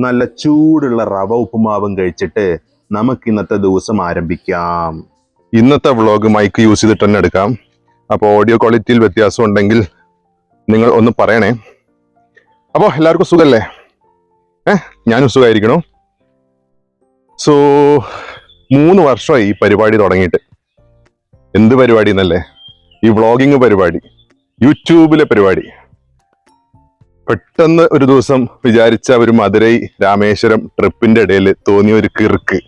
നല്ല ചൂടുള്ള റവ ഉപ്പുമാവും കഴിച്ചിട്ട് നമുക്ക് ഇന്നത്തെ ദിവസം ആരംഭിക്കാം. ഇന്നത്തെ വ്ളോഗ് മൈക്ക് യൂസ് ചെയ്തിട്ട് തന്നെ എടുക്കാം. അപ്പോൾ ഓഡിയോ ക്വാളിറ്റിയിൽ വ്യത്യാസം ഉണ്ടെങ്കിൽ നിങ്ങൾ ഒന്ന് പറയണേ. അപ്പോൾ എല്ലാവർക്കും സുഖല്ലേ? ഞാനും സുഖമായിരിക്കണം. സോ 3 വർഷമായി ഈ പരിപാടി തുടങ്ങിയിട്ട്. എന്ത് പരിപാടി എന്നല്ലേ? ഈ വ്ളോഗിങ് പരിപാടി, യൂട്യൂബിലെ പരിപാടി. പെട്ടെന്ന് ഒരു ദിവസം വിചാരിച്ച ഒരു മധുരൈ രാമേശ്വരം ട്രിപ്പിന്റെ ഇടയിൽ തോന്നിയ ഒരു കിറുക്ക്,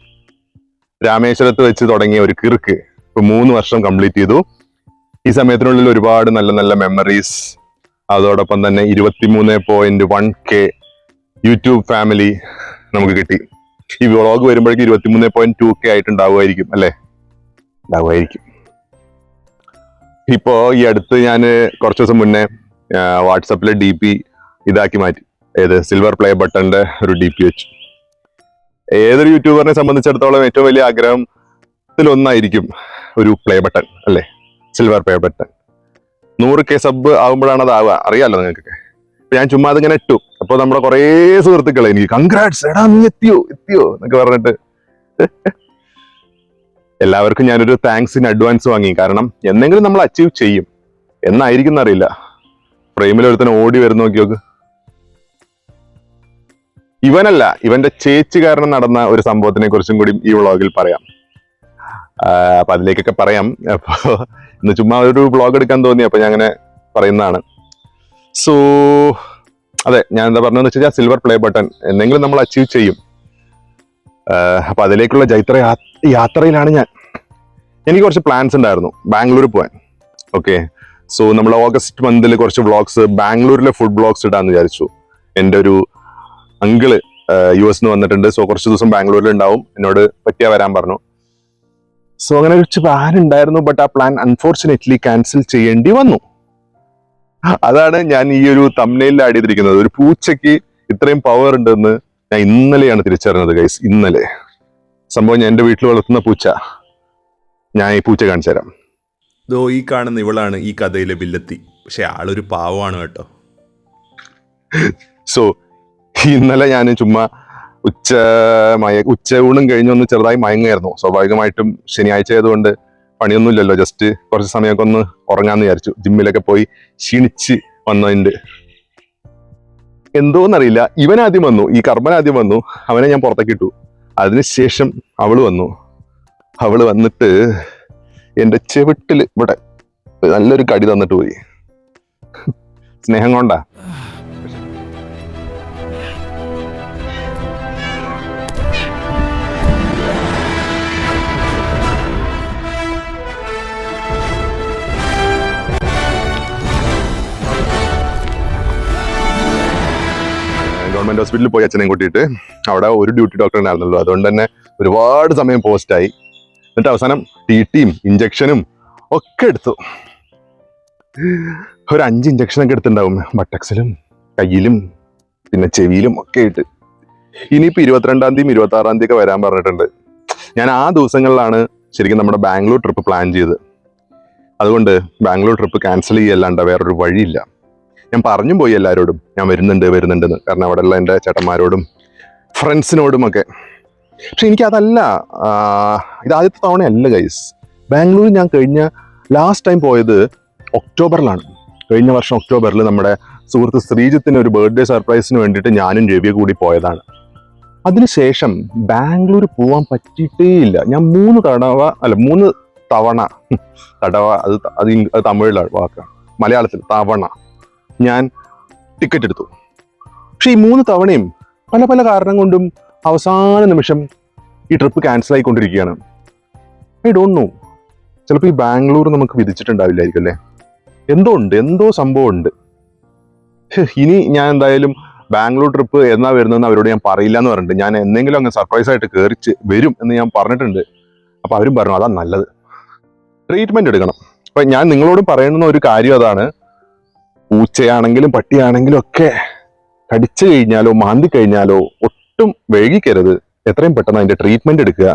രാമേശ്വരത്ത് വെച്ച് തുടങ്ങിയ ഒരു കിറുക്ക് ഇപ്പൊ 3 വർഷം കംപ്ലീറ്റ് ചെയ്തു. ഈ സമയത്തിനുള്ളിൽ ഒരുപാട് നല്ല നല്ല മെമ്മറീസ്, അതോടൊപ്പം തന്നെ 23.1K യൂട്യൂബ് ഫാമിലി നമുക്ക് കിട്ടി. ഈ വ്ളോഗ് വരുമ്പോഴേക്കും 23.2K ആയിട്ടുണ്ടാവുമായിരിക്കും അല്ലെ? ഉണ്ടാവുമായിരിക്കും. ഇപ്പോ ഈ അടുത്ത് ഞാൻ കുറച്ച് ദിവസം മുന്നേ വാട്സപ്പിലെ DP ഇതാക്കി മാറ്റി. ഏത് സിൽവർ പ്ലേ ബട്ടന്റെ ഒരു DP വെച്ചു. ഏതൊരു യൂട്യൂബറിനെ സംബന്ധിച്ചിടത്തോളം ഏറ്റവും വലിയ ആഗ്രഹത്തിലൊന്നായിരിക്കും ഒരു പ്ലേ ബട്ടൺ അല്ലെ? Silver play button. 100K sub ആകുമ്പോഴാണ് അത് ആവുക, അറിയാലോ നിങ്ങൾക്കൊക്കെ. ഞാൻ ചുമ്മാ അതിങ്ങനെ ഇട്ടു. അപ്പൊ നമ്മുടെ കുറേ സുഹൃത്തുക്കളെ എനിക്ക് കൺഗ്രാറ്റ്സ്, എടാ നീ എത്തിയോ എന്നൊക്കെ പറഞ്ഞിട്ട് എല്ലാവർക്കും ഞാനൊരു താങ്ക്സ് ഇൻ അഡ്വാൻസ് വാങ്ങി. കാരണം എന്തെങ്കിലും നമ്മൾ അച്ചീവ് ചെയ്യും, എന്നായിരിക്കും എന്നറിയില്ല. ഫ്രെയിമിൽ ഒരുത്തന്നെ ഓടി വരുന്ന നോക്കി നോക്ക്. ഇവനല്ല, ഇവന്റെ ചേച്ചി കാരണം നടന്ന ഒരു സംഭവത്തിനെ കുറിച്ചും കൂടി ഈ വ്ളോഗിൽ പറയാം. അപ്പൊ അതിലേക്കൊക്കെ പറയാം. അപ്പൊ ഇന്ന് ചുമ്മാ ഒരു വ്ളോഗ് എടുക്കാൻ തോന്നി, അപ്പൊ ഞാൻ അങ്ങനെ പറയുന്നതാണ്. സോ അതെ, ഞാൻ എന്താ പറഞ്ഞതെന്ന് വെച്ച് കഴിഞ്ഞാൽ സിൽവർ പ്ലേ ബട്ടൺ എന്തെങ്കിലും നമ്മൾ അച്ചീവ് ചെയ്യും. അപ്പൊ അതിലേക്കുള്ള യാത്രയിലാണ് ഞാൻ. എനിക്ക് കുറച്ച് പ്ലാൻസ് ഉണ്ടായിരുന്നു ബാംഗ്ലൂർ പോകാൻ. ഓക്കെ, സോ നമ്മൾ ഓഗസ്റ്റ് മന്തിൽ കുറച്ച് വ്ളോഗ്സ്, ബാംഗ്ലൂരിലെ ഫുഡ് വ്ളോഗ്സ് ഇടാന്ന് വിചാരിച്ചു. എൻ്റെ ഒരു അങ്കിള് US വന്നിട്ടുണ്ട്. സോ കുറച്ച് ദിവസം ബാംഗ്ലൂരിൽ ഉണ്ടാവും. എന്നോട് പറ്റിയാ വരാൻ പറഞ്ഞു. സോ അങ്ങനെ കുറച്ച് പ്ലാൻ ഉണ്ടായിരുന്നു. ബട്ട് ആ പ്ലാൻ അൺഫോർച്ചുനേറ്റ്ലി ക്യാൻസൽ ചെയ്യേണ്ടി വന്നു. അതാണ് ഞാൻ ഈ ഒരു തംബ്നെയിലിൽ ആഡ് ചെയ്തിരിക്കുന്നത്. ഒരു പൂച്ചയ്ക്ക് ഇത്രയും പവർ ഉണ്ടെന്ന് ഞാൻ ഇന്നലെയാണ് തിരിച്ചറിഞ്ഞത് ഗൈസ്. ഇന്നലെ സംഭവം, ഞാൻ എൻ്റെ വീട്ടിൽ വളർത്തുന്ന പൂച്ച. ഞാൻ ഈ പൂച്ച കാണിച്ചു തരാം. ഈ കാണുന്ന ഇവളാണ് ഈ കഥയിലെ വില്ലത്തി. പക്ഷെ ആളൊരു പാവമാണ് കേട്ടോ. സോ ഇന്നലെ ഞാൻ ചുമ്മാ ഉച്ചയൂണും കഴിഞ്ഞൊന്ന് ചെറുതായി മയങ്ങായിരുന്നു. സ്വാഭാവികമായിട്ടും ശനിയാഴ്ച ആയതുകൊണ്ട് പണിയൊന്നുമില്ലല്ലോ, ജസ്റ്റ് കുറച്ച് സമയമൊക്കെ ഒന്ന് ഉറങ്ങാന്ന് വിചാരിച്ചു. ജിമ്മിലൊക്കെ പോയി ക്ഷീണിച്ച് വന്നതിൻ്റെ എന്തോന്നറിയില്ല. ഇവനാദ്യം വന്നു, ഈ കർമ്മൻ ആദ്യം വന്നു. അവനെ ഞാൻ പുറത്തേക്ക് ഇട്ടു. അതിനുശേഷം അവള് വന്നു. അവള് വന്നിട്ട് എൻ്റെ ചെവിട്ടില് ഇവിടെ നല്ലൊരു കടി തന്നിട്ട് പോയി. സ്നേഹം കൊണ്ടാ. ഗവൺമെന്റ് ഹോസ്പിറ്റലിൽ പോയി അച്ഛനെ കൂട്ടിയിട്ട്. അവിടെ ഒരു ഡ്യൂട്ടി ഡോക്ടർ ഉണ്ടായിരുന്നുള്ളൂ. അതുകൊണ്ട് തന്നെ ഒരുപാട് സമയം പോസ്റ്റായി. എന്നിട്ട് അവസാനം TTയും ഇഞ്ചക്ഷനും ഒക്കെ എടുത്തു. ഒരു 5 ഇഞ്ചക്ഷനൊക്കെ എടുത്തിട്ടുണ്ടാവും, ബട്ടക്സിലും കയ്യിലും പിന്നെ ചെവിയിലും ഒക്കെ ആയിട്ട്. ഇനിയിപ്പോൾ 22-ാം തീയതി 26-ാം തീയതി ഒക്കെ വരാൻ പറഞ്ഞിട്ടുണ്ട്. ഞാൻ ആ ദിവസങ്ങളിലാണ് ശരിക്കും നമ്മുടെ ബാംഗ്ലൂർ ട്രിപ്പ് പ്ലാൻ ചെയ്ത്. അതുകൊണ്ട് ബാംഗ്ലൂർ ട്രിപ്പ് ക്യാൻസൽ ചെയ്യല്ലാണ്ട് വേറൊരു വഴിയില്ല. ഞാൻ പറഞ്ഞും പോയി എല്ലാവരോടും ഞാൻ വരുന്നുണ്ടെന്ന്. കാരണം അവിടെയുള്ള എൻ്റെ ചേട്ടന്മാരോടും ഫ്രണ്ട്സിനോടും ഒക്കെ. പക്ഷെ എനിക്കതല്ല, ഇത് ആദ്യത്തെ തവണയല്ല ഗൈസ്. ബാംഗ്ലൂർ ഞാൻ ലാസ്റ്റ് ടൈം പോയത് ഒക്ടോബറിലാണ്. കഴിഞ്ഞ വർഷം ഒക്ടോബറിൽ നമ്മുടെ സുഹൃത്ത് ശ്രീജിത്തിന് ഒരു ബർത്ത്ഡേ സർപ്രൈസിന് വേണ്ടിയിട്ട് ഞാനും രവിയെ കൂടി പോയതാണ്. അതിനുശേഷം ബാംഗ്ലൂർ പോകാൻ പറ്റിയിട്ടേയില്ല. ഞാൻ 3 തവണ തടവ, അത് തമിഴിലാണ് വാക്കാണ്, മലയാളത്തിൽ തവണ ഞാൻ ടിക്കറ്റ് എടുത്തു. പക്ഷെ ഈ 3 തവണയും പല പല കാരണം കൊണ്ടും അവസാന നിമിഷം ഈ ട്രിപ്പ് ക്യാൻസൽ ആയിക്കൊണ്ടിരിക്കുകയാണ്. I don't know. ചിലപ്പോൾ ഈ ബാംഗ്ലൂർ നമുക്ക് വിധിച്ചിട്ടുണ്ടാവില്ലായിരിക്കും അല്ലേ? എന്തോ സംഭവം ഉണ്ട്. ഇനി ഞാൻ എന്തായാലും ബാംഗ്ലൂർ ട്രിപ്പ് എന്നാ വരുന്നതെന്ന് അവരോട് ഞാൻ പറയില്ല എന്ന് പറഞ്ഞിട്ടുണ്ട്. ഞാൻ എന്തെങ്കിലും അങ്ങ് സർപ്രൈസ് ആയിട്ട് കയറിച്ച് വരും എന്ന് ഞാൻ പറഞ്ഞിട്ടുണ്ട്. അപ്പൊ അവരും പറഞ്ഞു അതാ നല്ലത്, ട്രീറ്റ്മെന്റ് എടുക്കണം. അപ്പൊ ഞാൻ നിങ്ങളോട് പറയുന്ന ഒരു കാര്യം അതാണ്. പൂച്ചയാണെങ്കിലും പട്ടിയാണെങ്കിലും ഒക്കെ കടിച്ചു കഴിഞ്ഞാലോ മാന്തി കഴിഞ്ഞാലോ ഒട്ടും വൈകിക്കരുത്. എത്രയും പെട്ടെന്ന് അതിന്റെ ട്രീറ്റ്മെന്റ് എടുക്കുക.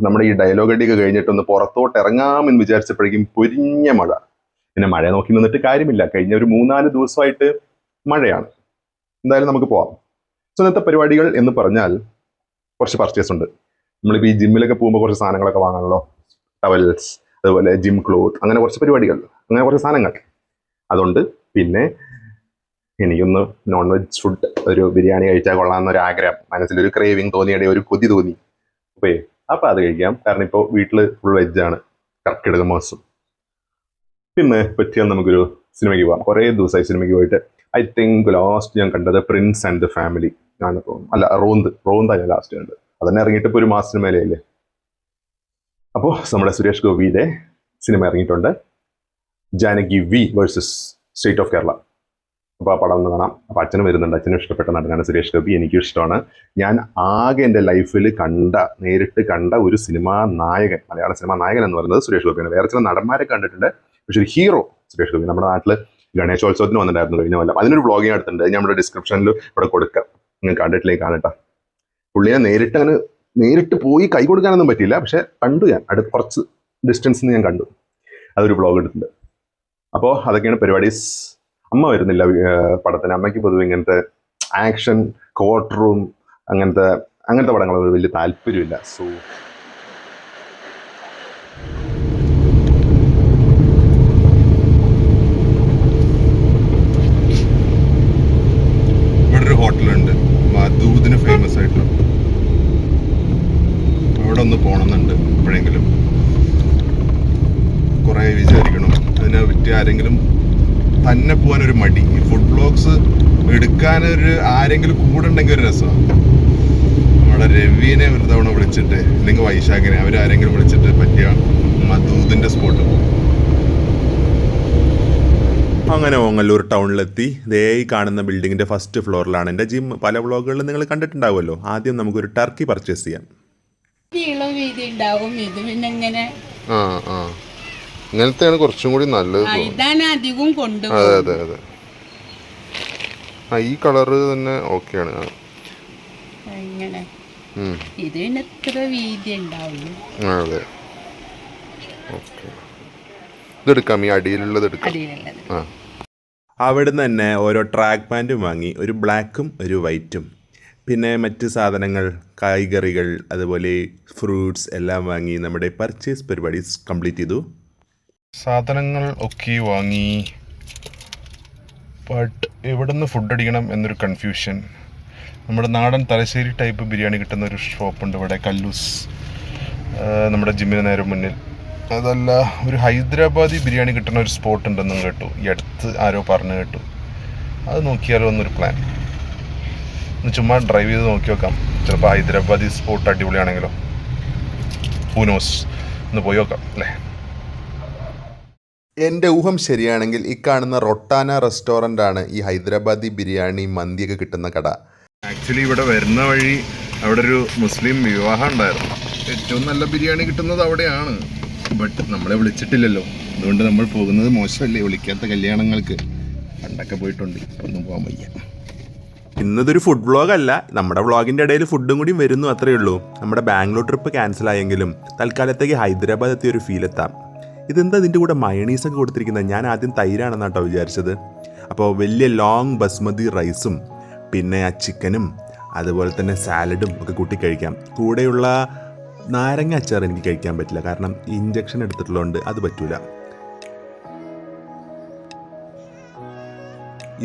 നമ്മുടെ ഈ ഡയലോഗ് അടിയൊക്കെ കഴിഞ്ഞിട്ടൊന്ന് പുറത്തോട്ട് ഇറങ്ങാമെന്ന് വിചാരിച്ചപ്പോഴേക്കും പൊരിഞ്ഞ മഴ. പിന്നെ മഴ നോക്കി നിന്നിട്ട് കാര്യമില്ല, കഴിഞ്ഞ ഒരു 3-4 ദിവസമായിട്ട് മഴയാണ്. എന്തായാലും നമുക്ക് പോവാം. സോ ഇന്നത്തെ പരിപാടികൾ എന്ന് പറഞ്ഞാൽ കുറച്ച് പർച്ചേസ് ഉണ്ട്. നമ്മളിപ്പോൾ ഈ ജിമ്മിലൊക്കെ പോകുമ്പോൾ കുറച്ച് സാധനങ്ങളൊക്കെ വാങ്ങണമല്ലോ, ടവൽസ്, അതുപോലെ ജിം ക്ലോത്ത്, അങ്ങനെ കുറച്ച് പരിപാടികൾ, അങ്ങനെ കുറച്ച് സാധനങ്ങൾ അതുണ്ട്. പിന്നെ എനിക്കൊന്ന് നോൺ വെജ് ഫുഡ്, ഒരു ബിരിയാണി കഴിച്ചാൽ കൊള്ളാമെന്നൊരു ആഗ്രഹം, മനസ്സിലൊരു ക്രേവിങ് തോന്നിയുടെ ഒരു കൊതി തോന്നി. അപ്പോൾ അത് കഴിക്കാം. കാരണം ഇപ്പോൾ വീട്ടിൽ ഫുൾ വെജാണ്, കർക്കിടക മാസം. പിന്നെ പറ്റിയാൽ നമുക്കൊരു സിനിമയ്ക്ക് പോകാം. കുറേ ദിവസമായി സിനിമയ്ക്ക് പോയിട്ട്. ഐ തിങ്ക് ലാസ്റ്റ് ഞാൻ കണ്ടത് പ്രിൻസ് ആൻഡ് ദ ഫാമിലി ആണ്. അല്ല, റോന്താണ് ലാസ്റ്റ് കണ്ടത്. അതന്നെ ഇറങ്ങിയിട്ട് ഇപ്പോൾ ഒരു മാസത്തിന് മേലെയല്ലേ. അപ്പോൾ നമ്മുടെ സുരേഷ് ഗോപിയുടെ സിനിമ ഇറങ്ങിയിട്ടുണ്ട്, Janaki V versus state of Kerala. അപ്പോൾ ആ പടം ഒന്ന് കാണാം. അപ്പോൾ അച്ഛനും വരുന്നുണ്ട്. അച്ഛനും ഇഷ്ടപ്പെട്ട നടനാണ് സുരേഷ് ഗോപി, എനിക്കും ഇഷ്ടമാണ്. ഞാൻ ആകെ എൻ്റെ ലൈഫിൽ നേരിട്ട് കണ്ട ഒരു സിനിമാ നായകൻ, മലയാള സിനിമാ നായകൻ എന്ന് പറയുന്നത് സുരേഷ് ഗോപിയാണ്. വേറെ ചില നടന്മാരെ കണ്ടിട്ടുണ്ട്, പക്ഷെ ഒരു ഹീറോ സുരേഷ് ഗോപി. നമ്മുടെ നാട്ടിൽ ഗണേശോത്സവത്തിന് വന്നിട്ടുണ്ടായിരുന്നു കഴിഞ്ഞ കൊല്ലം. അതിനൊരു വ്ളോഗ് ഞാൻ എടുത്തിട്ടുണ്ട്, ഞാൻ നമ്മുടെ ഡിസ്ക്രിപ്ഷനിൽ ഇവിടെ കൊടുക്കാം, നിങ്ങൾ കണ്ടിട്ടില്ലെങ്കിൽ കാണട്ടാ. പുള്ളിയെ നേരിട്ട് പോയി കൈ കൊടുക്കാനൊന്നും പറ്റിയില്ല, പക്ഷെ കണ്ടു. ഞാൻ കുറച്ച് ഡിസ്റ്റൻസിൽ നിന്ന് ഞാൻ കണ്ടു. അതൊരു വ്ളോഗ് എടുത്തിട്ടുണ്ട്. അപ്പോൾ അതൊക്കെയാണ് പരിപാടീസ്. അമ്മ വരുന്നില്ല പടത്തിന്. അമ്മയ്ക്ക് പൊതുവെ ഇങ്ങനത്തെ ആക്ഷൻ, കോർട്ട് റൂം, അങ്ങനത്തെ പടങ്ങൾ വലിയ താല്പര്യമില്ല. സോ ഇവിടെ ഒരു ഹോട്ടലുണ്ട്, മധൂദിന് ഫേമസ് ആയിട്ടുള്ള. അവിടെ ഒന്ന് പോകണമെന്നുണ്ട് എപ്പോഴെങ്കിലും. കുറേ വിചാരിക്കണം അതിനെ പറ്റി. ആരെങ്കിലും തന്നെ പോകാനൊരു മടി. ഈ ഫുഡ് ബ്ലോഗ്സ് എടുക്കാനൊരു ആരെങ്കിലും കൂടെ ഉണ്ടെങ്കിൽ ഒരു രസമാണ്. നമ്മുടെ രവീനെ ഒരു തവണ വിളിച്ചിട്ട്, അല്ലെങ്കിൽ വൈശാഖിനെ, അവരാരെങ്കിലും വിളിച്ചിട്ട് പറ്റിയ മധൂദിൻ്റെ സ്പോട്ട് പോകും. അങ്ങനെ ഓങ്ങല്ലൂർ ടൗണിലെത്തി. ദേ ഈ കാണുന്ന ബിൽഡിങ്ങിൻ്റെ ഫസ്റ്റ് ഫ്ലോറിലാണ് എൻ്റെ ജിം. പല വ്ളോഗുകളിൽ നിങ്ങൾ കണ്ടിട്ടുണ്ടാവുമല്ലോ. ആദ്യം നമുക്കൊരു ടർക്കി പർച്ചേസ് ചെയ്യാം. ഇങ്ങനത്തെയാണ് കുറച്ചും കൂടി നല്ലത്. അതെ അതെ അതെ, ഈ കളറ് തന്നെ ഓക്കെയാണ്. അതെ, ഓക്കെ. ഇതെടുക്കാം, ഈ അടിയിലുള്ളത് എടുക്കാം. ആ, അവിടുന്ന് തന്നെ ഓരോ ട്രാക്ക് പാൻറ്റും വാങ്ങി, ഒരു ബ്ലാക്കും ഒരു വൈറ്റും. പിന്നെ മറ്റ് സാധനങ്ങൾ, കായ്കറികൾ, അതുപോലെ ഫ്രൂട്ട്സ് എല്ലാം വാങ്ങി നമ്മുടെ പർച്ചേസ് പരിപാടി കംപ്ലീറ്റ് ചെയ്തു. സാധനങ്ങൾ ഒക്കെ വാങ്ങി. ബട്ട് എവിടെ നിന്ന് ഫുഡ് അടിക്കണം എന്നൊരു കൺഫ്യൂഷൻ. നമ്മുടെ നാടൻ തലശ്ശേരി ടൈപ്പ് ബിരിയാണി കിട്ടുന്ന ഒരു ഷോപ്പുണ്ട് ഇവിടെ, കല്ലൂസ്, നമ്മുടെ ജിമ്മിന് നേരെ മുന്നിൽ. അതല്ല, ഒരു ഹൈദരാബാദി ബിരിയാണി കിട്ടുന്ന ഒരു സ്പോട്ട് ഉണ്ടെന്നും കേട്ടു, ഈ അടുത്ത് ആരോ പറഞ്ഞു കേട്ടു. അത് നോക്കിയാലോ എന്നൊരു പ്ലാൻ. ഒന്ന് ചുമ്മാ ഡ്രൈവ് ചെയ്ത് നോക്കി നോക്കാം. ചിലപ്പോൾ ഹൈദരാബാദി സ്പോട്ട് അടിപൊളിയാണെങ്കിലോ, ഹൂനോസ്, ഒന്ന് പോയി നോക്കാം അല്ലേ. എൻ്റെ ഊഹം ശരിയാണെങ്കിൽ ഈ കാണുന്ന റൊട്ടാന റെസ്റ്റോറൻ്റ് ആണ് ഈ ഹൈദരാബാദി ബിരിയാണി, മന്തിയൊക്കെ കിട്ടുന്ന കട. ആക്ച്വലി ഇവിടെ വരുന്ന വഴി അവിടെ ഒരു മുസ്ലിം വിവാഹം ഉണ്ടായിരുന്നു. ഏറ്റവും നല്ല ബിരിയാണി കിട്ടുന്നത് അവിടെയാണ്. ബട്ട് നമ്മളെ വിളിച്ചിട്ടില്ലല്ലോ, അതുകൊണ്ട് നമ്മൾ പോകുന്നത് മോശമല്ലേ, വിളിക്കാത്ത കല്യാണങ്ങൾക്ക്. പണ്ടൊക്കെ പോയിട്ടുണ്ട്, ഒന്നും പോകാൻ വയ്യ. ഇന്നതൊരു ഫുഡ് വ്ളോഗല്ല, നമ്മുടെ വ്ളോഗിൻ്റെ ഇടയിൽ ഫുഡും കൂടി വരുന്നു, അത്രയേ ഉള്ളൂ. നമ്മുടെ ബാംഗ്ലൂർ ട്രിപ്പ് ക്യാൻസലായെങ്കിലും തൽക്കാലത്തേക്ക് ഹൈദരാബാദ് എത്തിയൊരു ഫീൽ എത്താം. ഇതെന്താ ഇതിൻ്റെ കൂടെ മയണീസൊക്കെ കൊടുത്തിരിക്കുന്നത്? ഞാൻ ആദ്യം തൈരാണെന്നാട്ടോ വിചാരിച്ചത്. അപ്പോൾ വലിയ ലോങ് ബസ്മതി റൈസും പിന്നെ ആ ചിക്കനും അതുപോലെ തന്നെ സാലഡും ഒക്കെ കൂട്ടി കഴിക്കാം. കൂടെയുള്ള നാരങ്ങ അച്ചാർ എനിക്ക് കഴിക്കാൻ പറ്റില്ല, കാരണം ഇഞ്ചക്ഷൻ എടുത്തിട്ടുള്ളതുകൊണ്ട് അത് പറ്റൂല.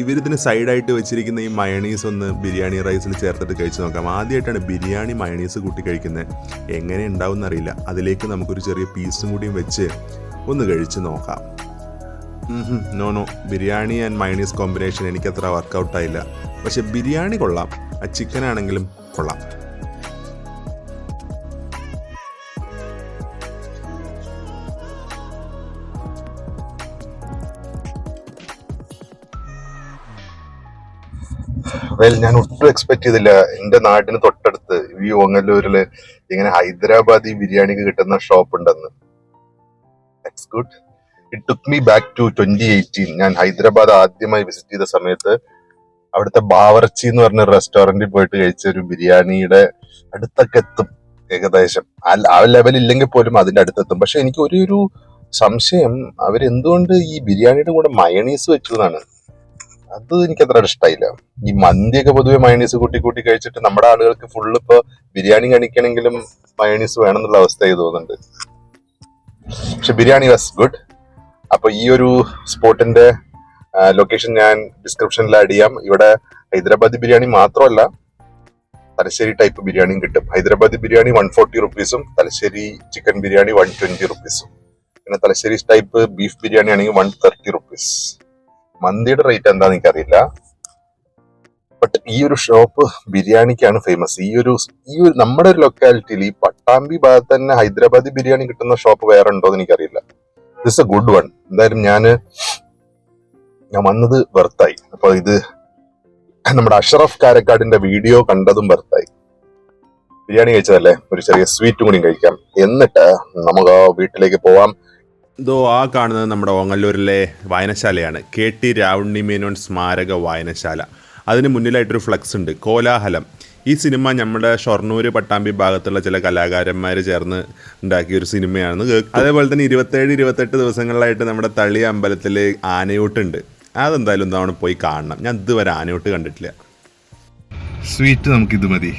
ഇവരിതിന് സൈഡായിട്ട് വെച്ചിരിക്കുന്ന ഈ മയണീസ് ഒന്ന് ബിരിയാണി റൈസിൽ ചേർത്തിട്ട് കഴിച്ച് നോക്കാം. ആദ്യമായിട്ടാണ് ബിരിയാണി മയണീസ് കൂട്ടി കഴിക്കുന്നത്. എങ്ങനെ ഉണ്ടാവും എന്നറിയില്ല. അതിലേക്ക് നമുക്കൊരു ചെറിയ പീസും കൂടിയും വെച്ച് ഒന്ന് കഴിച്ച് നോക്കാം. No, biryani and mayonnaise combination എനിക്കത്ര വർക്കൗട്ടായില്ല. പക്ഷെ ബിരിയാണി കൊള്ളാം, ആ ചിക്കൻ ആണെങ്കിലും കൊള്ളാം. ഞാൻ ഒട്ടും എക്സ്പെക്ട് ചെയ്തില്ല എന്റെ നാടിന് തൊട്ടടുത്ത് ഈ ഓങ്ങല്ലൂരില് ഇങ്ങനെ ഹൈദരാബാദി ബിരിയാണിക്ക് കിട്ടുന്ന ഷോപ്പ് ഉണ്ടെന്ന്. That's good. It took me back to 2018. ഞാൻ ഹൈദരാബാദ് ആദ്യമായി വിസിറ്റ് ചെയ്ത സമയത്ത് അവിടുത്തെ ബാവർച്ചി എന്ന് പറഞ്ഞ റെസ്റ്റോറന്റിൽ പോയിട്ട് കഴിച്ച ഒരു ബിരിയാണിയുടെ അടുത്തൊക്കെ എത്തും ഏകദേശം. ആ ലെവൽ ഇല്ലെങ്കിൽ പോലും അതിന്റെ അടുത്തെത്തും. പക്ഷെ എനിക്ക് ഒരു സംശയം അവരെന്തുകൊണ്ട് ഈ ബിരിയാണിയുടെ കൂടെ മയണീസ് വെച്ചു എന്നാണ്. അത് എനിക്ക് അത്ര ഇഷ്ടമായില്ല. ഈ മന്തിയൊക്കെ പൊതുവെ മയണീസ് കൂട്ടി കൂട്ടി കഴിച്ചിട്ട് നമ്മുടെ ആളുകൾക്ക് ഫുള്ള് ഇപ്പൊ ബിരിയാണി കഴിക്കണമെങ്കിലും മയണീസ് വേണമെന്നുള്ള അവസ്ഥയായി തോന്നുന്നുണ്ട്. പക്ഷെ ബിരിയാണി വാസ് ഗുഡ്. അപ്പൊ ഈ ഒരു സ്പോട്ടിന്റെ ലൊക്കേഷൻ ഞാൻ ഡിസ്ക്രിപ്ഷനിൽ ആഡ് ചെയ്യാം. ഇവിടെ ഹൈദരാബാദി ബിരിയാണി മാത്രമല്ല, തലശ്ശേരി ടൈപ്പ് ബിരിയാണിയും കിട്ടും. ഹൈദരാബാദി ബിരിയാണി 140 റുപ്പീസും തലശ്ശേരി ചിക്കൻ ബിരിയാണി 120 റുപ്പീസും. പിന്നെ തലശ്ശേരി ടൈപ്പ് ബീഫ് ബിരിയാണി ആണെങ്കിൽ 130 റുപ്പീസ്. മന്തിയുടെ റേറ്റ് എന്താന്ന് എനിക്കറിയില്ല. ബട്ട് ഈ ഒരു ഷോപ്പ് ബിരിയാണിക്കാണ് ഫേമസ്. ഈ ഒരു നമ്മുടെ ഒരു ലൊക്കാലിറ്റിയിൽ ഈ പട്ടാമ്പി ഭാഗത്ത് തന്നെ ഹൈദരാബാദി ബിരിയാണി കിട്ടുന്ന ഷോപ്പ് വേറെ ഉണ്ടോ എന്ന് എനിക്കറിയില്ല. This A good one. എന്തായാലും ഞാൻ വന്നത് വെർത്തായി. അപ്പൊ ഇത് നമ്മുടെ അഷറഫ് കാരക്കാടിന്റെ വീഡിയോ കണ്ടതും വെർത്തായി. ബിരിയാണി കഴിച്ചതല്ലേ, ഒരു ചെറിയ സ്വീറ്റും കൂടി കഴിക്കാം, എന്നിട്ട് നമുക്ക് വീട്ടിലേക്ക് പോവാം. ഇതോ ആ കാണുന്നത് നമ്മുടെ ഓങ്ങല്ലൂരിലെ വായനശാലയാണ്, KT രാവുണ്ണി മേനോൻ സ്മാരക വായനശാല. അതിന് മുന്നിലായിട്ടൊരു ഫ്ലക്സ് ഉണ്ട്, കോലാഹലം. ഈ സിനിമ നമ്മുടെ ഷൊർണൂർ പട്ടാമ്പി ഭാഗത്തുള്ള ചില കലാകാരന്മാർ ചേർന്ന് ഉണ്ടാക്കിയ ഒരു സിനിമയാണെന്ന് കേൾക്കും. അതേപോലെ തന്നെ 27-28 ദിവസങ്ങളിലായിട്ട് നമ്മുടെ തളി അമ്പലത്തിൽ ആനയൂട്ടുണ്ട്. അതെന്തായാലും എന്താണ് പോയി കാണണം. ഞാൻ ഇതുവരെ ആനയൂട്ട് കണ്ടിട്ടില്ല. സ്വീറ്റ് നമുക്കിത് മതി,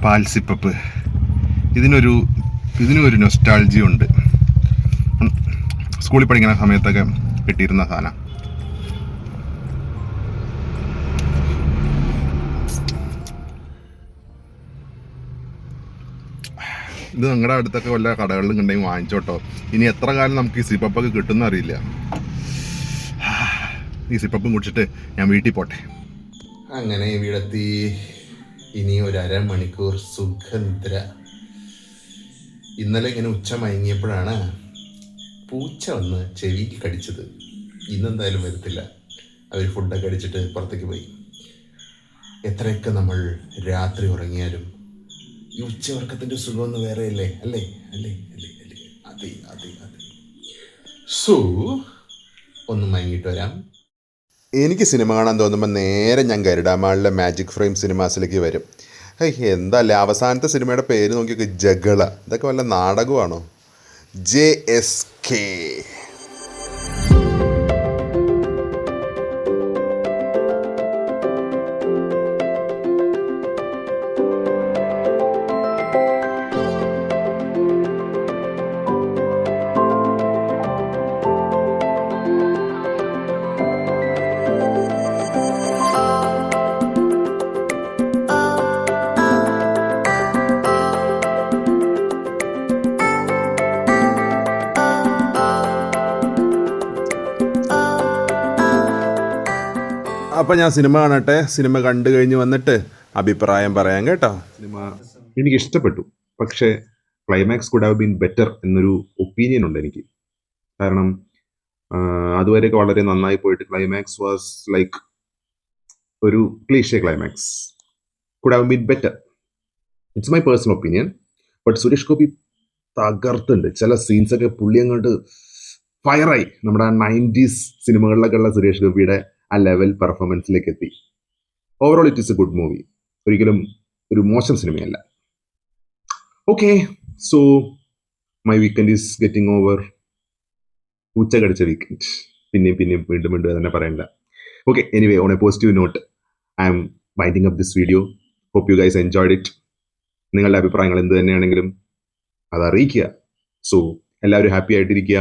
പാൽസിപ്പപ്പ്. ഇതിനും ഒരു നൊസ്റ്റാൾജിയ ഉണ്ട്. സ്കൂളിൽ പഠിക്കുന്ന സമയത്തൊക്കെ കിട്ടിയിരുന്ന സാധനം. ഇത് നിങ്ങളുടെ അടുത്തൊക്കെ വല്ല കടകളിലും കണ്ടെങ്കിൽ വാങ്ങിച്ചോട്ടോ. ഇനി എത്ര കാലം നമുക്ക് ഈ സിപ്പപ്പൊക്കെ കിട്ടുമെന്ന് അറിയില്ല. ഈ സിപ്പപ്പും കുടിച്ചിട്ട് ഞാൻ വീട്ടിൽ പോട്ടെ. അങ്ങനെ ഇവിടെത്തി. ഇനി ഒരു അരമണിക്കൂർ സുഖനിദ്ര. ഇന്നലെ ഇങ്ങനെ ഉച്ച മയങ്ങിയപ്പോഴാണ് പൂച്ച വന്ന് ചെവിയിൽ കടിച്ചത്. ഇന്നെന്തായാലും വരത്തില്ല. അവർ ഫുഡൊക്കെ അടിച്ചിട്ട് പുറത്തേക്ക് പോയി. എത്രയൊക്കെ നമ്മൾ രാത്രി ഉറങ്ങിയാലും ഈ ഉച്ചവർക്കത്തിൻ്റെ സുഖമൊന്നും വേറെ അല്ലേ അല്ലേ അല്ലേ അല്ലേ അല്ലേ അതെ അതെ അതെ. സോ ഒന്ന് മയങ്ങിയിട്ട് വരാം. എനിക്ക് സിനിമ കാണാൻ തോന്നുമ്പോൾ നേരെ ഞാൻ ഗരുഡാമാളിലെ മാജിക് ഫ്രെയിം സിനിമാസിലേക്ക് വരും. എന്താ അല്ലേ, അവസാനത്തെ സിനിമയുടെ പേര് നോക്കിയൊക്കെ ജഗള. ഇതൊക്കെ വല്ല നാടകമാണോ? JSK. അപ്പം ഞാൻ സിനിമ കാണട്ടെ. സിനിമ കണ്ടു കഴിഞ്ഞ് വന്നിട്ട് അഭിപ്രായം പറയാം കേട്ടോ. സിനിമ എനിക്ക് ഇഷ്ടപ്പെട്ടു, പക്ഷേ climax could have been better എന്നൊരു ഒപ്പീനിയൻ ഉണ്ട് എനിക്ക്. കാരണം അതുവരെയൊക്കെ വളരെ നന്നായി പോയിട്ട് ക്ലൈമാക്സ് വാസ് ലൈക്ക് ഒരു cliche climax. Could have been better. It's my personal opinion. But Suresh Gopi തകർത്തുണ്ട്. ചില സീൻസൊക്കെ പുള്ളി അങ്ങോട്ട് ഫയറായി. നമ്മുടെ 90s സിനിമകളിലൊക്കെ ഉള്ള സുരേഷ് ഗോപിയുടെ ആ ലെവൽ പെർഫോമൻസിലേക്ക് എത്തി. Overall it is a good movie. ഒരിക്കലും ഒരു മോശം സിനിമയല്ല. Okay, so my weekend is getting over. ഉച്ച കടിച്ച വീക്കെൻഡ്. പിന്നെയും വീണ്ടും തന്നെ പറയണ്ട. Okay, anyway, on a positive note I am winding up this video. Hope you guys enjoyed it. നിങ്ങളുടെ അഭിപ്രായങ്ങൾ എന്ത് തന്നെയാണെങ്കിലും അത് അറിയിക്കുക. സോ എല്ലാവരും ഹാപ്പി ആയിട്ടിരിക്കുക.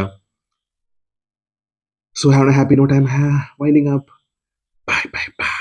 So have a happy note. I'm winding up. Bye.